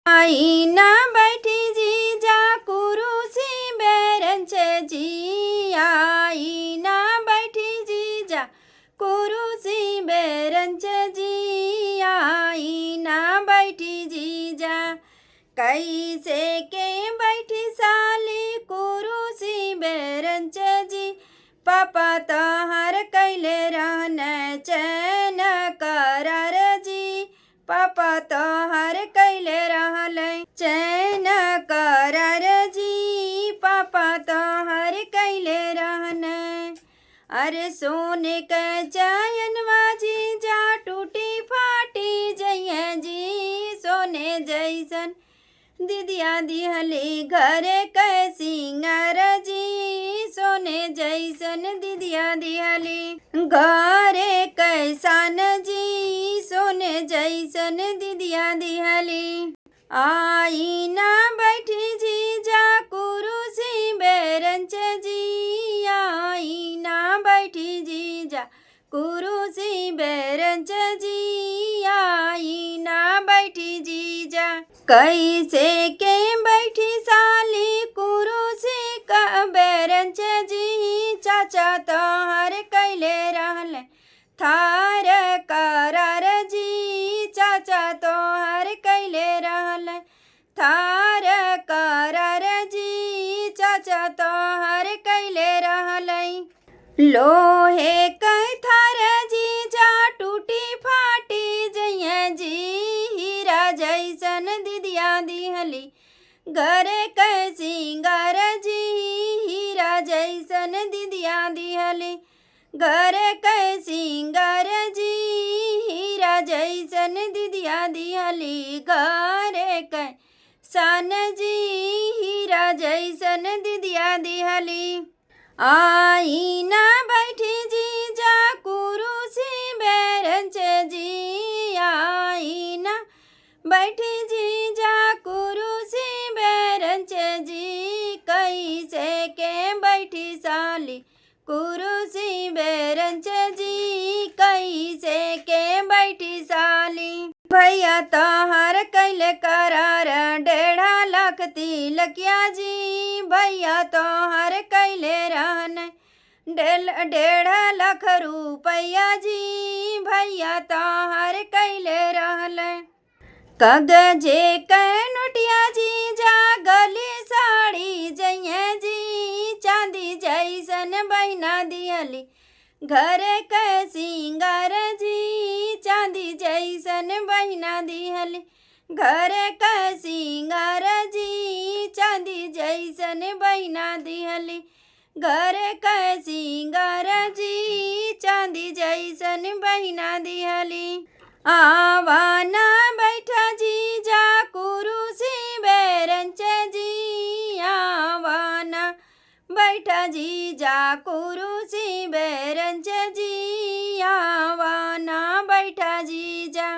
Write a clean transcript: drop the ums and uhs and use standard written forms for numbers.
आईना बैठी जीजा कुरुसी बेरंच जी। आईना बैठी जीजा कुरुसी बेरंच जी। आईना बैठी जीजा कैसे के बैठी साली कुरुसी बेरंच जी। पापा तोहर कैले रहन चैन करार जी। पापा तोहर कैले रहल चैन करार जी। पापा तोहर कैले रहन अरे सोने के चयनवा जीजा टूटी फाटी जइए जी। सोने जैसन दीदिया दिहली घरे के सिंगार जी। सोने जैसन दीदिया दिहली घरे कैसन जी। सोने जैसन दीदिया दिहली आईना बैठी जीजा कुरुसी बेरंच जी। आईना बैठी जीजा कुरुसी बेरंच जी। आईना बैठी जीजा कैसे के बैठी साली कुरुसी का बेरंच जी। चाचा तोहर कैले रहल थार करार जी। चाचा तोहर कैले रहल थार करार जी। चाचा तोहर कैले रहल लोहे कै थार जीजा टूटी फाटी जइए जी। हीरा जैसन दीदिया दिहली घरे कै सिंगार जी। हीरा जैसन दीदिया दिहली घरे कै सिंगार जी। हीरा जैसन दीदिया दिहली घरे कै सन जी। हीरा जैसन दीदिया दिहली आईना बैठी जीजा कुरुसी बेरंच जी। आईना बैठी जीजा कुरुसी बेरंच जी कैसे के बैठी साली कुरुसी बेरंच जी। कैसे के बैठी साली भैया तोहर कैले करार 1.5 लाख तिलकिया जी। भैया तोहर कैले रहन 1.5 लाख रुपया जी। भैया तोहर कैले रहल कागजे कै नोटिया जीजा गली साड़ी जइए जी। चांदी जैसन बहिना दिहली घरे कै सिंगार जी। चांदी जैसन बहिना दिहली घरे कै सिंगार जी। चांदी जैसन बहिना दिहली घरे कै सिंगार जी। चांदी जैसन बहिना दिहली आवाना बैठा जीजा कुरुसी बेरंच जी। आवाना बैठा जीजा कुरुसी बेरंच जी। आवाना बैठा जीजा।